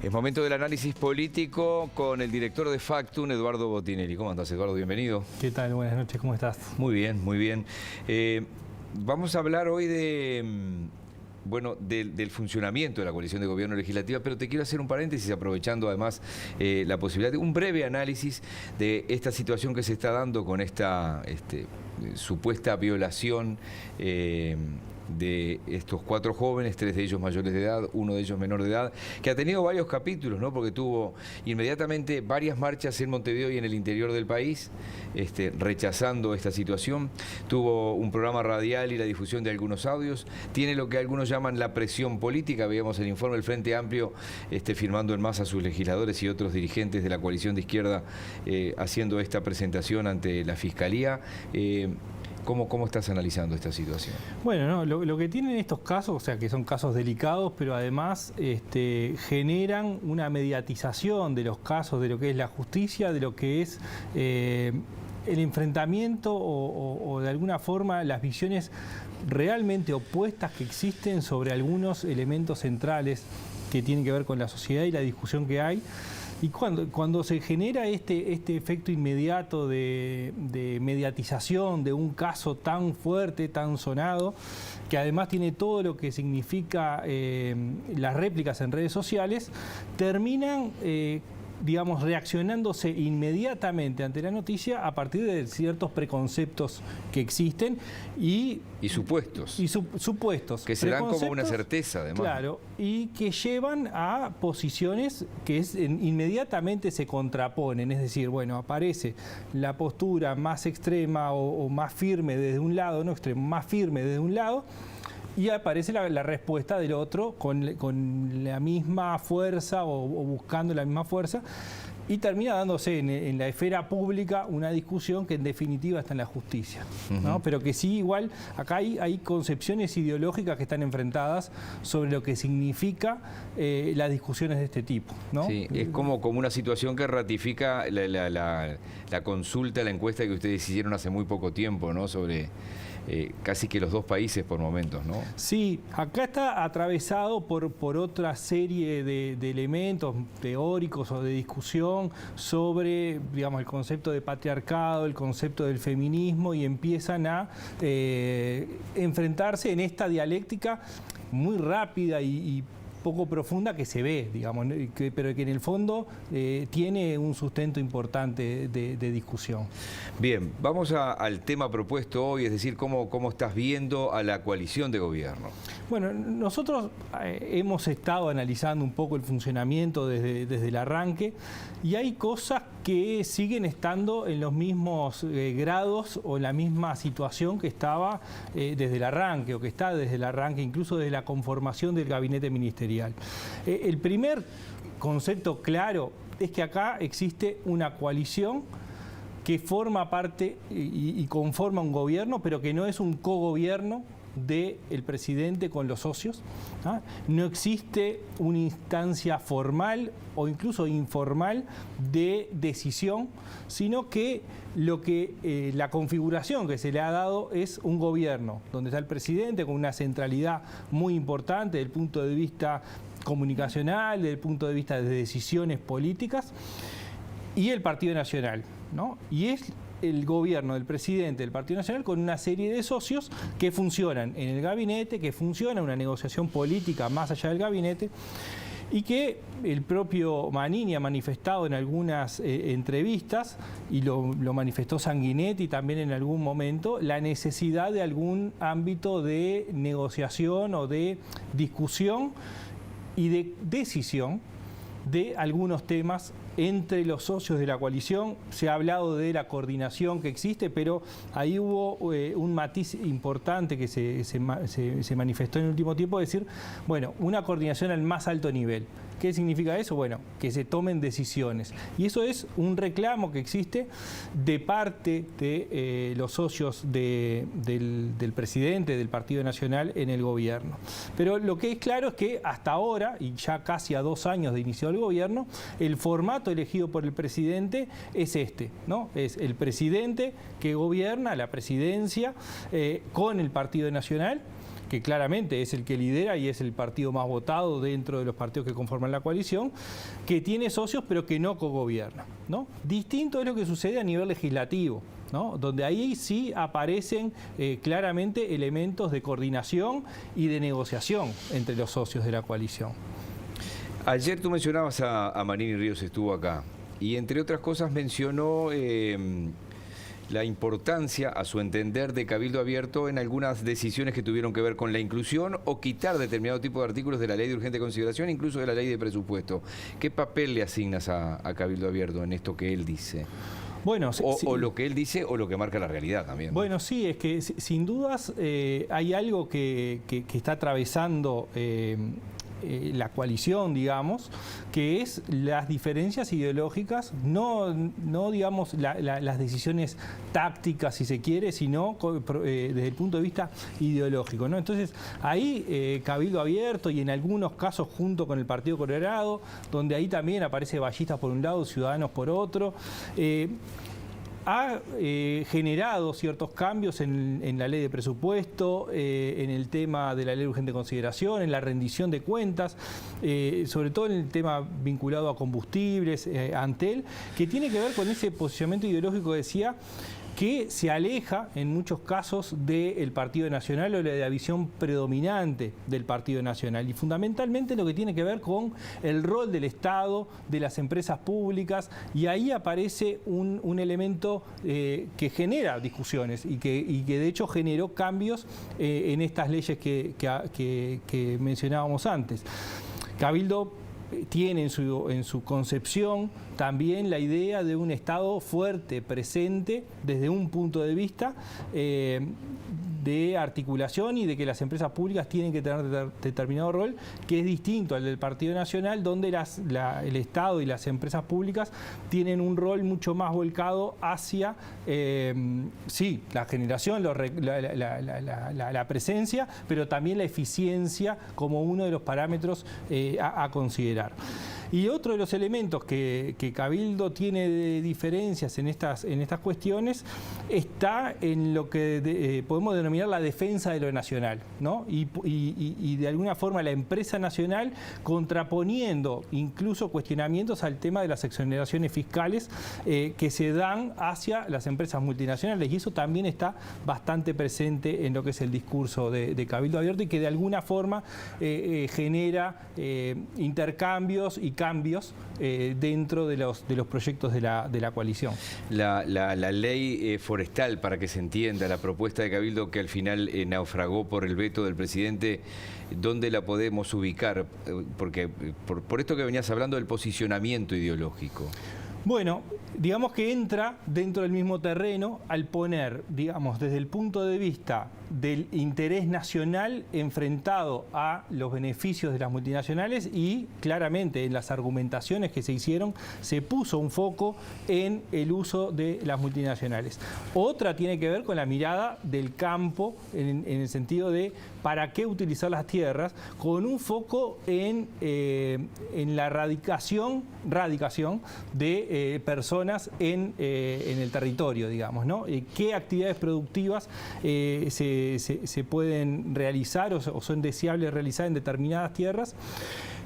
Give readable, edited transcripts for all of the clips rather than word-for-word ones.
Es momento del análisis político con el director de Factum, Eduardo Botinelli. ¿Cómo andás, Eduardo? Bienvenido. ¿Qué tal? Buenas noches, ¿cómo estás? Muy bien, muy bien. Vamos a hablar hoy de, del funcionamiento de la coalición de gobierno legislativa, pero te quiero hacer un paréntesis aprovechando además la posibilidad de un breve análisis de esta situación que se está dando con esta supuesta violación de estos 4 jóvenes, 3 de ellos mayores de edad, 1 de ellos menor de edad, que ha tenido varios capítulos, ¿no? Porque tuvo inmediatamente varias marchas en Montevideo y en el interior del país, rechazando esta situación. Tuvo un programa radial y la difusión de algunos audios. Tiene lo que algunos llaman la presión política. Veíamos el informe del Frente Amplio firmando en masa a sus legisladores y otros dirigentes de la coalición de izquierda haciendo esta presentación ante la Fiscalía. ¿Cómo estás analizando esta situación? Bueno, no, lo que tienen estos casos, o sea, que son casos delicados, pero además generan una mediatización de los casos, de lo que es la justicia, de lo que es el enfrentamiento o de alguna forma las visiones realmente opuestas que existen sobre algunos elementos centrales que tienen que ver con la sociedad y la discusión que hay. Y cuando se genera este efecto inmediato de mediatización de un caso tan fuerte, tan sonado, que además tiene todo lo que significa las réplicas en redes sociales, terminan digamos, reaccionándose inmediatamente ante la noticia a partir de ciertos preconceptos que existen y supuestos. Supuestos. Que se dan como una certeza, además. Claro, y que llevan a posiciones que inmediatamente se contraponen. Es decir, bueno, aparece la postura más extrema o más firme desde un lado, no extremo, más firme desde un lado, y aparece la respuesta del otro con la misma fuerza o buscando la misma fuerza, y termina dándose en la esfera pública una discusión que en definitiva está en la justicia, ¿no? Pero que sí, igual, acá hay concepciones ideológicas que están enfrentadas sobre lo que significa las discusiones de este tipo, ¿no? Sí, es como una situación que ratifica la consulta, la encuesta que ustedes hicieron hace muy poco tiempo, ¿no? Sobre casi que los 2 países por momentos, ¿no? Sí, acá está atravesado por otra serie de elementos teóricos o de discusión sobre, digamos, el concepto de patriarcado, el concepto del feminismo, y empiezan a enfrentarse en esta dialéctica muy rápida y poco profunda que se ve, digamos, pero que en el fondo tiene un sustento importante de discusión. Bien, vamos al tema propuesto hoy, es decir, ¿cómo estás viendo a la coalición de gobierno? Bueno, nosotros hemos estado analizando un poco el funcionamiento desde el arranque, y hay cosas que siguen estando en los mismos grados o en la misma situación que estaba desde el arranque, o que está desde el arranque, incluso desde la conformación del gabinete ministerial. El primer concepto claro es que acá existe una coalición que forma parte y conforma un gobierno, pero que no es un cogobierno del presidente con los socios, ¿ah? No existe una instancia formal o incluso informal de decisión, sino que la configuración que se le ha dado es un gobierno donde está el presidente con una centralidad muy importante desde el punto de vista comunicacional, desde el punto de vista de decisiones políticas, y el Partido Nacional, ¿no? Y es el gobierno del presidente del Partido Nacional con una serie de socios que funcionan en el gabinete, que funciona una negociación política más allá del gabinete, y que el propio Manini ha manifestado en algunas entrevistas, y lo manifestó Sanguinetti también en algún momento, la necesidad de algún ámbito de negociación o de discusión y de decisión de algunos temas entre los socios de la coalición. Se ha hablado de la coordinación que existe, pero ahí hubo un matiz importante que se manifestó en el último tiempo, es decir, bueno, una coordinación al más alto nivel. ¿Qué significa eso? Bueno, que se tomen decisiones. Y eso es un reclamo que existe de parte de los socios del presidente del Partido Nacional en el gobierno. Pero lo que es claro es que hasta ahora, y ya casi a 2 años de inicio del gobierno, el formato elegido por el presidente es ¿no? Es el presidente que gobierna, la presidencia, con el Partido Nacional, que claramente es el que lidera y es el partido más votado dentro de los partidos que conforman la coalición, que tiene socios pero que no cogobierna, ¿no? Distinto es lo que sucede a nivel legislativo, ¿no? Donde ahí sí aparecen claramente elementos de coordinación y de negociación entre los socios de la coalición. Ayer tú mencionabas a Marini Ríos, estuvo acá, y entre otras cosas mencionó la importancia, a su entender, de Cabildo Abierto en algunas decisiones que tuvieron que ver con la inclusión o quitar determinado tipo de artículos de la ley de urgente consideración, incluso de la ley de presupuesto. ¿Qué papel le asignas a Cabildo Abierto en esto que él dice? Bueno, o lo que él dice o lo que marca la realidad también. Bueno, sí, es que sin dudas hay algo que está atravesando la coalición, digamos, que es las diferencias ideológicas, no digamos las decisiones tácticas, si se quiere, sino desde el punto de vista ideológico, ¿no? Entonces, ahí Cabildo Abierto y en algunos casos junto con el Partido Colorado, donde ahí también aparece Ballistas por un lado, Ciudadanos por otro, ha generado ciertos cambios en la ley de presupuesto, en el tema de la ley de urgente consideración, en la rendición de cuentas, sobre todo en el tema vinculado a combustibles, Antel, que tiene que ver con ese posicionamiento ideológico que decía, que se aleja en muchos casos del Partido Nacional o de la visión predominante del Partido Nacional. Y fundamentalmente lo que tiene que ver con el rol del Estado, de las empresas públicas, y ahí aparece un elemento que genera discusiones y que de hecho generó cambios en estas leyes que mencionábamos antes. Cabildo tiene en su concepción también la idea de un Estado fuerte, presente, desde un punto de vista de articulación y de que las empresas públicas tienen que tener determinado rol, que es distinto al del Partido Nacional, donde el Estado y las empresas públicas tienen un rol mucho más volcado hacia, sí, la generación, la presencia, pero también la eficiencia como uno de los parámetros a considerar. Y otro de los elementos que Cabildo tiene de diferencias en estas cuestiones está en lo que podemos denominar la defensa de lo nacional, ¿no? Y de alguna forma la empresa nacional contraponiendo incluso cuestionamientos al tema de las exoneraciones fiscales que se dan hacia las empresas multinacionales, y eso también está bastante presente en lo que es el discurso de Cabildo Abierto y que de alguna forma genera intercambios y cambios dentro de los proyectos de la coalición. La ley forestal, para que se entienda, la propuesta de Cabildo que al final naufragó por el veto del presidente, ¿dónde la podemos ubicar? Porque por esto que venías hablando del posicionamiento ideológico. Bueno, digamos que entra dentro del mismo terreno al poner, digamos, desde el punto de vista del interés nacional enfrentado a los beneficios de las multinacionales, y claramente en las argumentaciones que se hicieron se puso un foco en el uso de las multinacionales. Otra tiene que ver con la mirada del campo en el sentido de para qué utilizar las tierras, con un foco en la radicación de personas en el territorio, digamos, ¿no? ¿Qué actividades productivas se pueden realizar o son deseables realizar en determinadas tierras?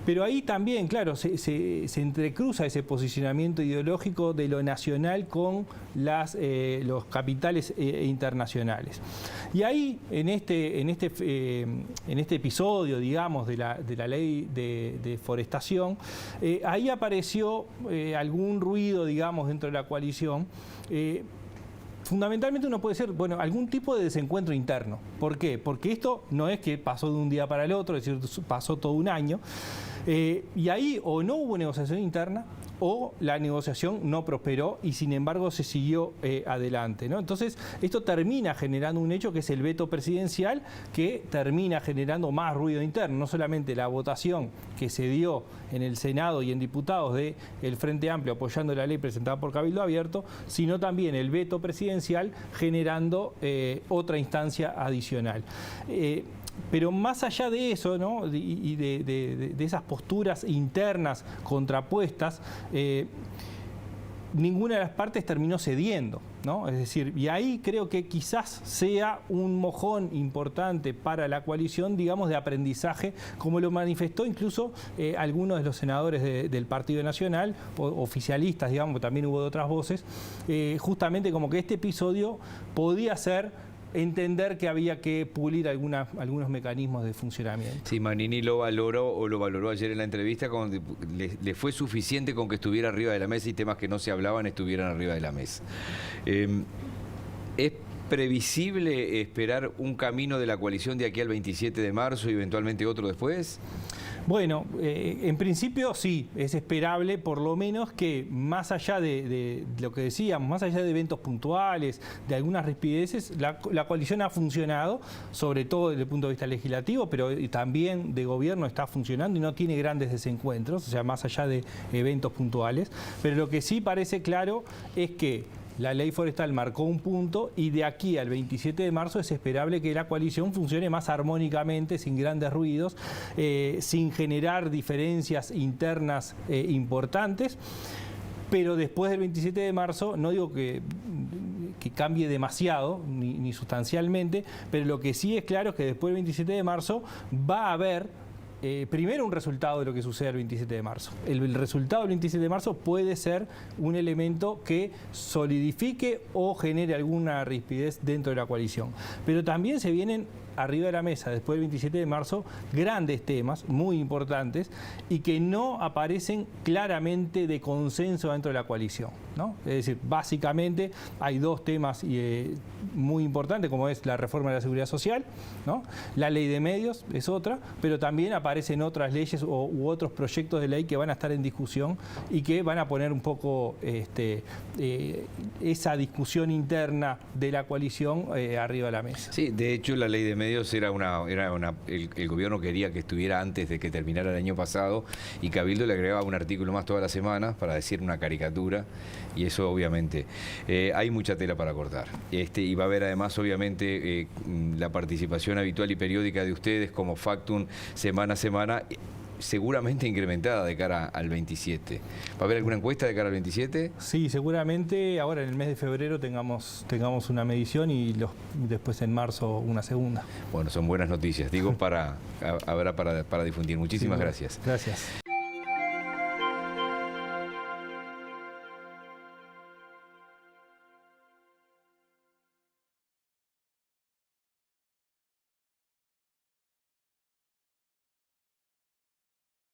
Pero ahí también, claro, se entrecruza ese posicionamiento ideológico de lo nacional con los capitales internacionales. Y ahí, en este episodio, digamos, de la ley de forestación, ahí apareció algún ruido, digamos, dentro de la coalición. Fundamentalmente uno puede ser, bueno, algún tipo de desencuentro interno. ¿Por qué? Porque esto no es que pasó de un día para el otro, es decir, pasó todo un año. Y ahí o no hubo negociación interna o la negociación no prosperó y sin embargo se siguió adelante, ¿no? Entonces esto termina generando un hecho que es el veto presidencial, que termina generando más ruido interno, no solamente la votación que se dio en el Senado y en diputados del Frente Amplio apoyando la ley presentada por Cabildo Abierto, sino también el veto presidencial generando otra instancia adicional. Pero más allá de eso, ¿no? y de esas posturas internas contrapuestas, ninguna de las partes terminó cediendo, ¿no? Es decir, y ahí creo que quizás sea un mojón importante para la coalición, digamos, de aprendizaje, como lo manifestó incluso algunos de los senadores del Partido Nacional, oficialistas, digamos, también hubo de otras voces, justamente como que este episodio podía ser entender que había que pulir algunos mecanismos de funcionamiento. Sí, Manini lo valoró ayer en la entrevista, cuando le fue suficiente con que estuviera arriba de la mesa y temas que no se hablaban estuvieran arriba de la mesa. ¿Es previsible esperar un camino de la coalición de aquí al 27 de marzo y eventualmente otro después? Bueno, en principio sí, es esperable por lo menos que más allá de lo que decíamos, más allá de eventos puntuales, de algunas rispideces, la coalición ha funcionado, sobre todo desde el punto de vista legislativo, pero también de gobierno está funcionando y no tiene grandes desencuentros, o sea, más allá de eventos puntuales. Pero lo que sí parece claro es que la ley forestal marcó un punto y de aquí al 27 de marzo es esperable que la coalición funcione más armónicamente, sin grandes ruidos, sin generar diferencias internas importantes. Pero después del 27 de marzo, no digo que cambie demasiado, ni sustancialmente, pero lo que sí es claro es que después del 27 de marzo va a haber primero un resultado de lo que suceda el 27 de marzo. El resultado del 27 de marzo puede ser un elemento que solidifique o genere alguna rispidez dentro de la coalición. Pero también se vienen arriba de la mesa, después del 27 de marzo, grandes temas muy importantes y que no aparecen claramente de consenso dentro de la coalición, ¿no? Es decir, básicamente hay dos temas muy importantes, como es la reforma de la seguridad social, ¿no? La ley de medios es otra, pero también aparecen otras leyes u otros proyectos de ley que van a estar en discusión y que van a poner un poco esa discusión interna de la coalición arriba de la mesa. Sí, de hecho la ley de medios el gobierno quería que estuviera antes de que terminara el año pasado y Cabildo le agregaba un artículo más todas las semanas para decir una caricatura y eso obviamente hay mucha tela para cortar. Y va a haber además obviamente la participación habitual y periódica de ustedes como Factum semana a semana, seguramente incrementada de cara al 27. ¿Va a haber alguna encuesta de cara al 27? Sí, seguramente ahora en el mes de febrero tengamos una medición y después en marzo una segunda. Bueno, son buenas noticias, digo, habrá para difundir. Muchísimas gracias. Gracias.